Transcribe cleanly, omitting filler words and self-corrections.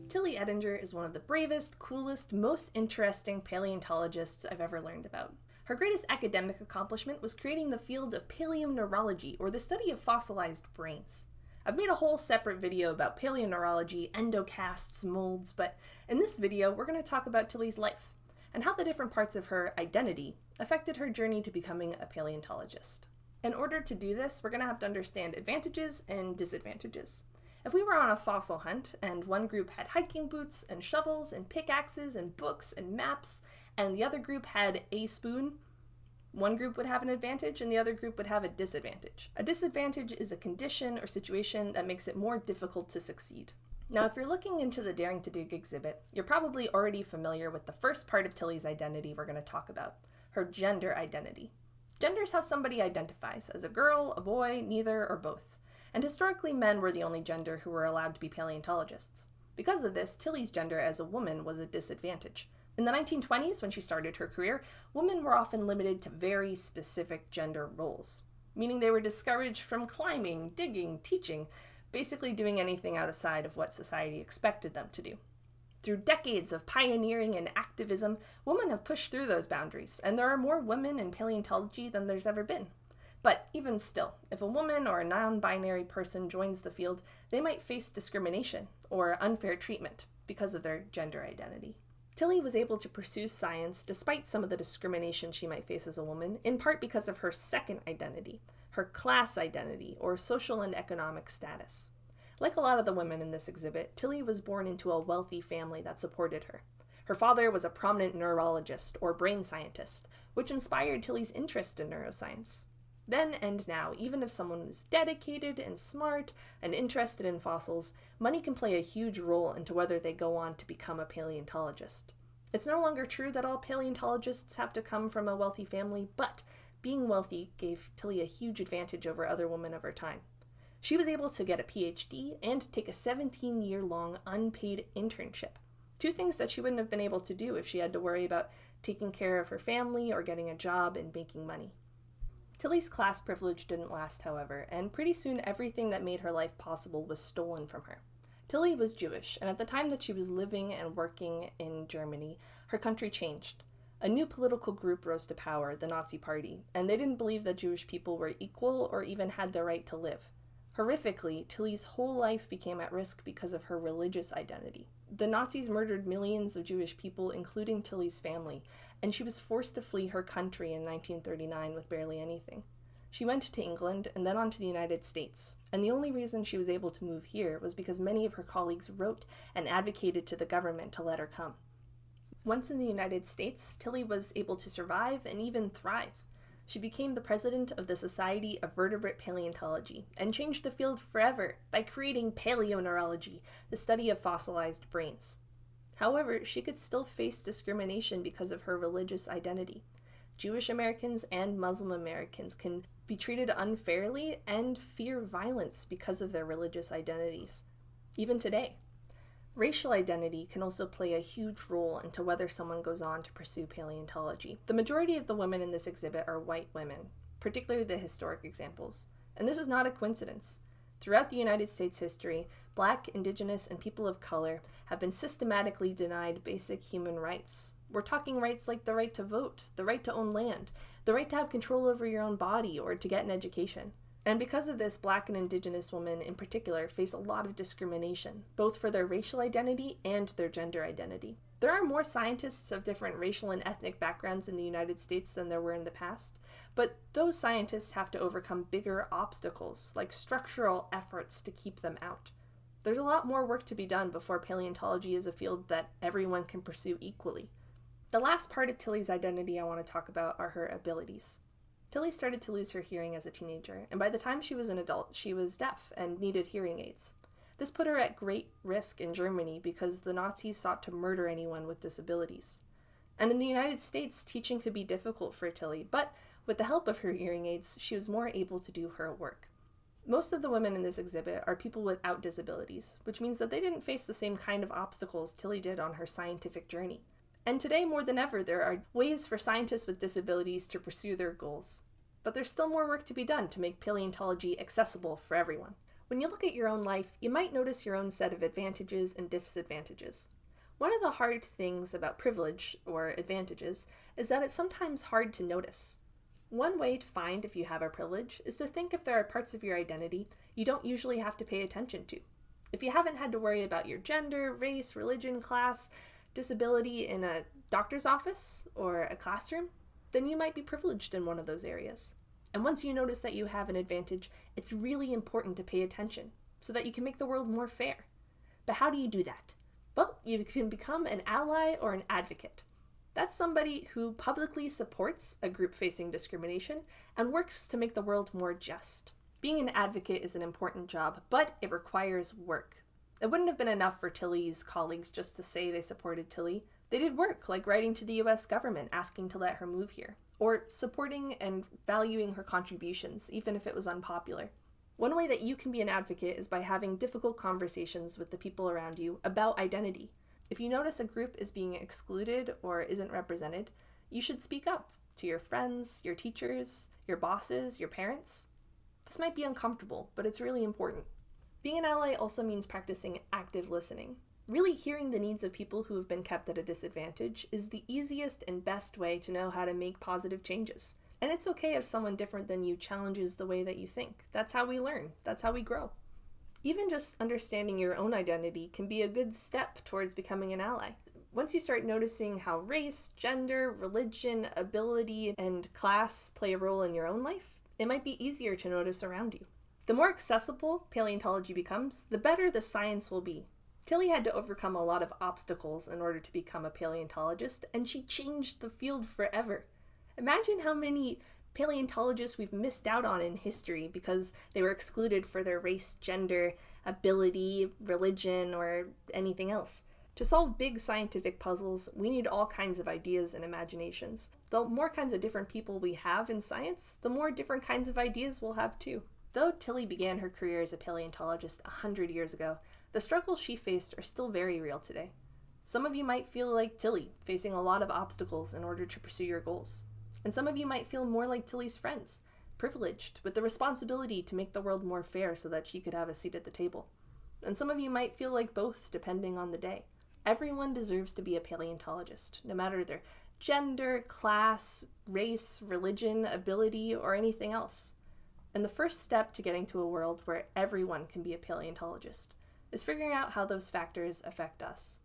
Tilly Edinger is one of the bravest, coolest, most interesting paleontologists I've ever learned about. Her greatest academic accomplishment was creating the field of paleoneurology, or the study of fossilized brains. I've made a whole separate video about paleoneurology, endocasts, molds, but in this video we're going to talk about Tilly's life, and how the different parts of her identity affected her journey to becoming a paleontologist. In order to do this, we're going to have to understand advantages and disadvantages. If we were on a fossil hunt, and one group had hiking boots and shovels and pickaxes and books and maps, and the other group had a spoon, one group would have an advantage and the other group would have a disadvantage. A disadvantage is a condition or situation that makes it more difficult to succeed. Now, if you're looking into the Daring to Dig exhibit, you're probably already familiar with the first part of Tilly's identity we're going to talk about, her gender identity. Gender is how somebody identifies, as a girl, a boy, neither, or both. And historically, men were the only gender who were allowed to be paleontologists. Because of this, Tilly's gender as a woman was a disadvantage. In the 1920s, when she started her career, women were often limited to very specific gender roles, meaning they were discouraged from climbing, digging, teaching, basically doing anything outside of what society expected them to do. Through decades of pioneering and activism, women have pushed through those boundaries, and there are more women in paleontology than there's ever been. But even still, if a woman or a non-binary person joins the field, they might face discrimination or unfair treatment because of their gender identity. Tilly was able to pursue science despite some of the discrimination she might face as a woman, in part because of her second identity, her class identity, or social and economic status. Like a lot of the women in this exhibit, Tilly was born into a wealthy family that supported her. Her father was a prominent neurologist or brain scientist, which inspired Tilly's interest in neuroscience. Then and now, even if someone is dedicated and smart and interested in fossils, money can play a huge role into whether they go on to become a paleontologist. It's no longer true that all paleontologists have to come from a wealthy family, but being wealthy gave Tilly a huge advantage over other women of her time. She was able to get a PhD and take a 17-year-long unpaid internship, two things that she wouldn't have been able to do if she had to worry about taking care of her family or getting a job and making money. Tilly's class privilege didn't last, however, and pretty soon everything that made her life possible was stolen from her. Tilly was Jewish, and at the time that she was living and working in Germany, her country changed. A new political group rose to power, the Nazi Party, and they didn't believe that Jewish people were equal or even had the right to live. Horrifically, Tilly's whole life became at risk because of her religious identity. The Nazis murdered millions of Jewish people, including Tilly's family, and she was forced to flee her country in 1939 with barely anything. She went to England and then on to the United States, and the only reason she was able to move here was because many of her colleagues wrote and advocated to the government to let her come. Once in the United States, Tilly was able to survive and even thrive. She became the president of the Society of Vertebrate Paleontology and changed the field forever by creating paleoneurology, the study of fossilized brains. However, she could still face discrimination because of her religious identity. Jewish Americans and Muslim Americans can be treated unfairly and fear violence because of their religious identities, even today. Racial identity can also play a huge role into whether someone goes on to pursue paleontology. The majority of the women in this exhibit are white women, particularly the historic examples, and this is not a coincidence. Throughout the United States history, Black, Indigenous, and people of color have been systematically denied basic human rights. We're talking rights like the right to vote, the right to own land, the right to have control over your own body, or to get an education. And because of this, Black and Indigenous women in particular face a lot of discrimination, both for their racial identity and their gender identity. There are more scientists of different racial and ethnic backgrounds in the United States than there were in the past, but those scientists have to overcome bigger obstacles, like structural efforts to keep them out. There's a lot more work to be done before paleontology is a field that everyone can pursue equally. The last part of Tilly's identity I want to talk about are her abilities. Tilly started to lose her hearing as a teenager, and by the time she was an adult, she was deaf and needed hearing aids. This put her at great risk in Germany because the Nazis sought to murder anyone with disabilities. And in the United States, teaching could be difficult for Tilly, but with the help of her hearing aids, she was more able to do her work. Most of the women in this exhibit are people without disabilities, which means that they didn't face the same kind of obstacles Tilly did on her scientific journey. And today, more than ever, there are ways for scientists with disabilities to pursue their goals. But there's still more work to be done to make paleontology accessible for everyone. When you look at your own life, you might notice your own set of advantages and disadvantages. One of the hard things about privilege, or advantages, is that it's sometimes hard to notice. One way to find if you have a privilege is to think if there are parts of your identity you don't usually have to pay attention to. If you haven't had to worry about your gender, race, religion, class, disability in a doctor's office or a classroom, then you might be privileged in one of those areas. And once you notice that you have an advantage, it's really important to pay attention so that you can make the world more fair. But how do you do that? Well, you can become an ally or an advocate. That's somebody who publicly supports a group facing discrimination and works to make the world more just. Being an advocate is an important job, but it requires work. It wouldn't have been enough for Tilly's colleagues just to say they supported Tilly. They did work, like writing to the US government asking to let her move here, or supporting and valuing her contributions, even if it was unpopular. One way that you can be an advocate is by having difficult conversations with the people around you about identity. If you notice a group is being excluded or isn't represented, you should speak up to your friends, your teachers, your bosses, your parents. This might be uncomfortable, but it's really important. Being an ally also means practicing active listening. Really hearing the needs of people who have been kept at a disadvantage is the easiest and best way to know how to make positive changes. And it's okay if someone different than you challenges the way that you think. That's how we learn. That's how we grow. Even just understanding your own identity can be a good step towards becoming an ally. Once you start noticing how race, gender, religion, ability, and class play a role in your own life, it might be easier to notice around you. The more accessible paleontology becomes, the better the science will be. Tilly had to overcome a lot of obstacles in order to become a paleontologist, and she changed the field forever. Imagine how many paleontologists we've missed out on in history because they were excluded for their race, gender, ability, religion, or anything else. To solve big scientific puzzles, we need all kinds of ideas and imaginations. The more kinds of different people we have in science, the more different kinds of ideas we'll have too. Though Tilly began her career as a paleontologist 100 years ago, the struggles she faced are still very real today. Some of you might feel like Tilly, facing a lot of obstacles in order to pursue your goals. And some of you might feel more like Tilly's friends, privileged, with the responsibility to make the world more fair so that she could have a seat at the table. And some of you might feel like both, depending on the day. Everyone deserves to be a paleontologist, no matter their gender, class, race, religion, ability, or anything else. And the first step to getting to a world where everyone can be a paleontologist is figuring out how those factors affect us.